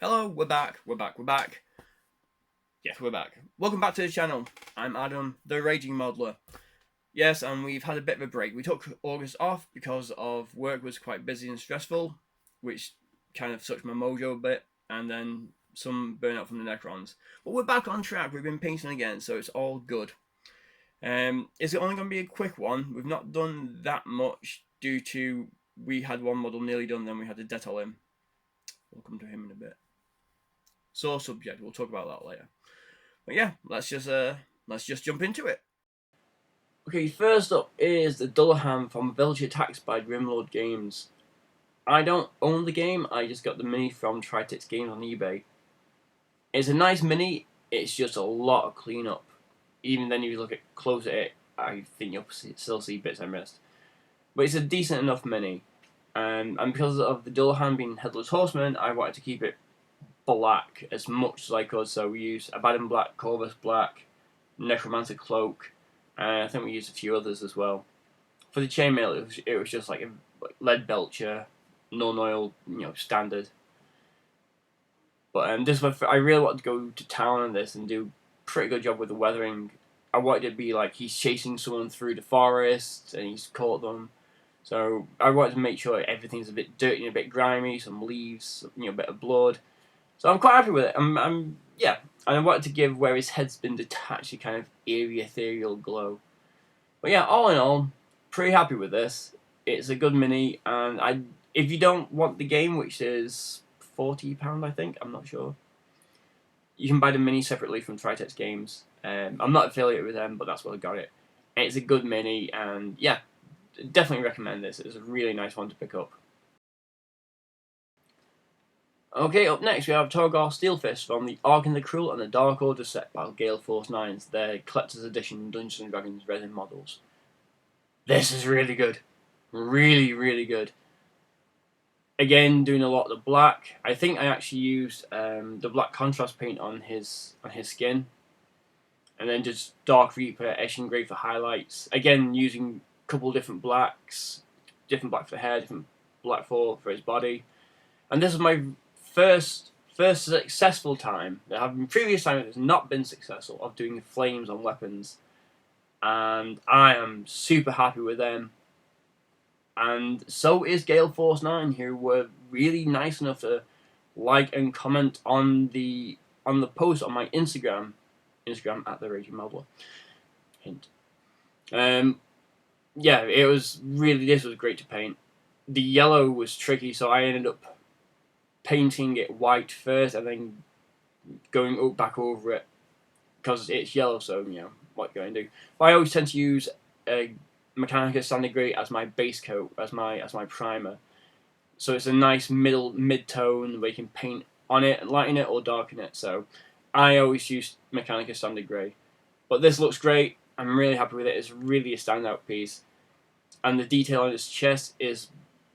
Hello, we're back. Yes, we're back. Welcome back to the channel. I'm Adam, the Raging Modeler. Yes, and we've had a bit of a break. We took August off because of work was quite busy and stressful, which kind of sucked my mojo a bit, and then some burnout from the Necrons. But we're back on track. We've been painting again, so it's all good. It's only going to be a quick one. We've not done that much due to we had one model nearly done, then we had to detail him. We'll come to him in a bit. Sore subject. We'll talk about that later. But yeah, let's just jump into it. Okay, first up is the Dullahan from Village Attacks by Grimlord Games. I don't own the game, I just got the mini from Tritix Games on eBay. It's a nice mini, it's just a lot of cleanup. Even then, if you look close at it, I think you'll still see bits I missed. But it's a decent enough mini. And because of the Dullahan being Headless Horseman, I wanted to keep it black as much as I could. So we used Abaddon Black, Corvus Black, Necromancer Cloak, and I think we used a few others as well. For the chainmail, it was just like a lead belcher, non-oil, standard. But this one, I really wanted to go to town on this and do a pretty good job with the weathering. I wanted it to be like he's chasing someone through the forest and he's caught them. So I wanted to make sure everything's a bit dirty and a bit grimy, some leaves, a bit of blood. So I'm quite happy with it. Yeah, and I wanted to give where his head's been detached a kind of eerie, ethereal glow. But yeah, all in all, pretty happy with this. It's a good mini, and if you don't want the game, which is £40, I think, I'm not sure, you can buy the mini separately from Tritix Games. I'm not affiliated with them, but that's where I got it. And it's a good mini, and yeah, definitely recommend this. It's a really nice one to pick up. Okay, up next we have Torgal Steelfist from the Ark and the Cruel and the Dark Order set by Gale Force 9s, their Collector's Edition Dungeons & Dragons resin models. This is really good. Really, really good. Again, doing a lot of the black. I think I actually used the black contrast paint on his skin. And then just Dark Reaper, Eshin Grey for highlights. Again, using a couple different blacks. Different black for the hair, different black for his body. And this is my first successful time. There have been previous times it has not been successful of doing flames on weapons, and I am super happy with them. And so is Gale Force 9, who were really nice enough to like and comment on the post on my Instagram at the Raging Modeler. Hint. Yeah, this was great to paint. The yellow was tricky, so I ended up painting it white first and then going back over it because it's yellow, so what you're going to do. But I always tend to use a Mechanica Standard Grey as my base coat, as my primer. So it's a nice mid-tone where you can paint on it, lighten it or darken it. So I always use Mechanica Standard Grey. But this looks great. I'm really happy with it. It's really a standout piece. And the detail on its chest is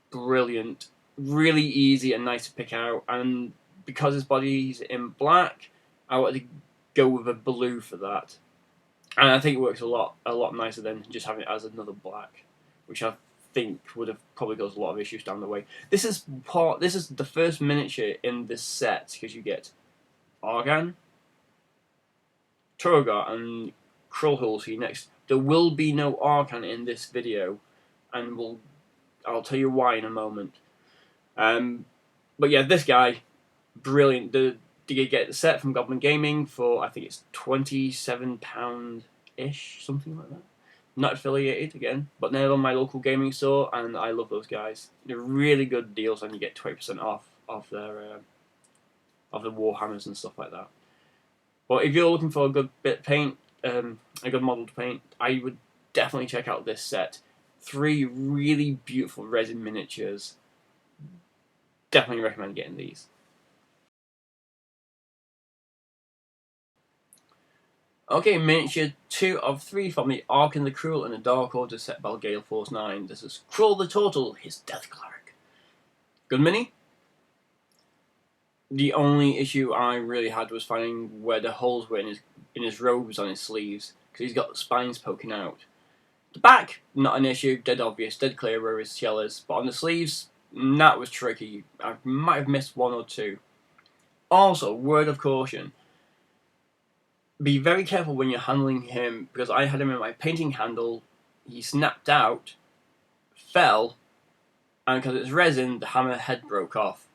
brilliant. Really easy and nice to pick out, and because his body's in black, I wanted to go with a blue for that, and I think it works a lot nicer than just having it as another black, which I think would have probably caused a lot of issues down the way. This is the first miniature in this set because you get Argan, Torgal, and Krullhul see next. There will be no Argan in this video, and I'll tell you why in a moment. But yeah, this guy, brilliant. You get the set from Goblin Gaming for, I think it's £27-ish, something like that. Not affiliated again, but they're on my local gaming store, and I love those guys. They're really good deals, and you get 20% off of their of the Warhammers and stuff like that. But if you're looking for a good bit of paint, a good model to paint, I would definitely check out this set. 3 really beautiful resin miniatures. Definitely recommend getting these. Okay, miniature 2 of 3 from the Ark and the Cruel and the Dark Order set by Gale Force 9. This is Krull the Total, his Death Cleric. Good mini. The only issue I really had was finding where the holes were in his robes on his sleeves, because he's got the spines poking out. The back, not an issue, dead obvious, dead clear where his shell is, but on the sleeves, that was tricky. I might have missed 1 or 2. Also, word of caution. Be very careful when you're handling him, because I had him in my painting handle, he snapped out, fell, and because it's resin, the hammer head broke off.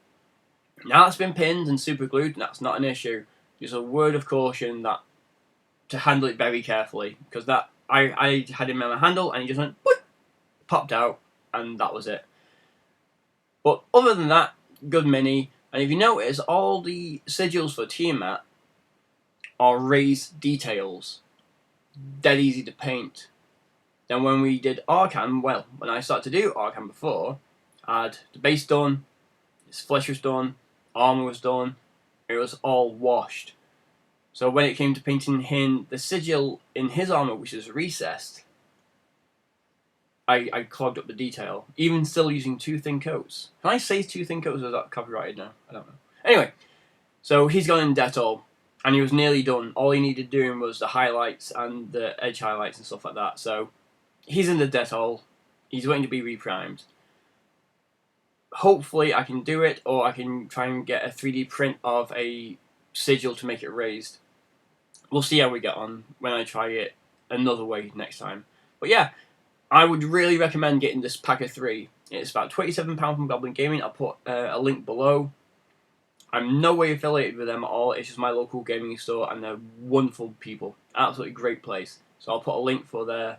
Now it's been pinned and super glued, and that's not an issue. Just a word of caution that to handle it very carefully, because that I had him in my handle and he just went boop, popped out, and that was it. But other than that, good mini. And if you notice, all the sigils for Tiamat are raised details, dead easy to paint. Then when we did Arcan, well, when I started to do Arcan before, I had the base done, his flesh was done, armor was done, it was all washed. So when it came to painting him, the sigil in his armor, which is recessed, I clogged up the detail, even still using 2 thin coats. Can I say 2 thin coats, or is that copyrighted now? I don't know. Anyway, so he's gone in Dettol, and he was nearly done. All he needed doing was the highlights and the edge highlights and stuff like that. So he's in the Dettol. He's waiting to be reprimed. Hopefully I can do it, or I can try and get a 3D print of a sigil to make it raised. We'll see how we get on when I try it another way next time. But yeah, I would really recommend getting this pack of 3. It's about £27 from Goblin Gaming. I'll put a link below. I'm no way affiliated with them at all. It's just my local gaming store, and they're wonderful people. Absolutely great place. So I'll put a link for their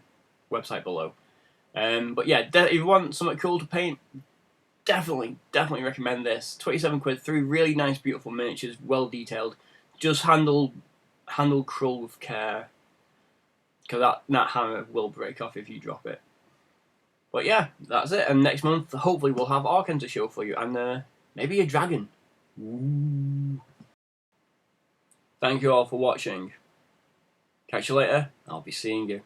website below. But yeah, if you want something cool to paint, definitely recommend this. 27 quid, 3 really nice, beautiful miniatures, well detailed. Just handle Krull with care, because that hammer will break off if you drop it. But yeah, that's it. And next month, hopefully, we'll have Arcan to show for you, and maybe a dragon. Ooh. Thank you all for watching. Catch you later. I'll be seeing you.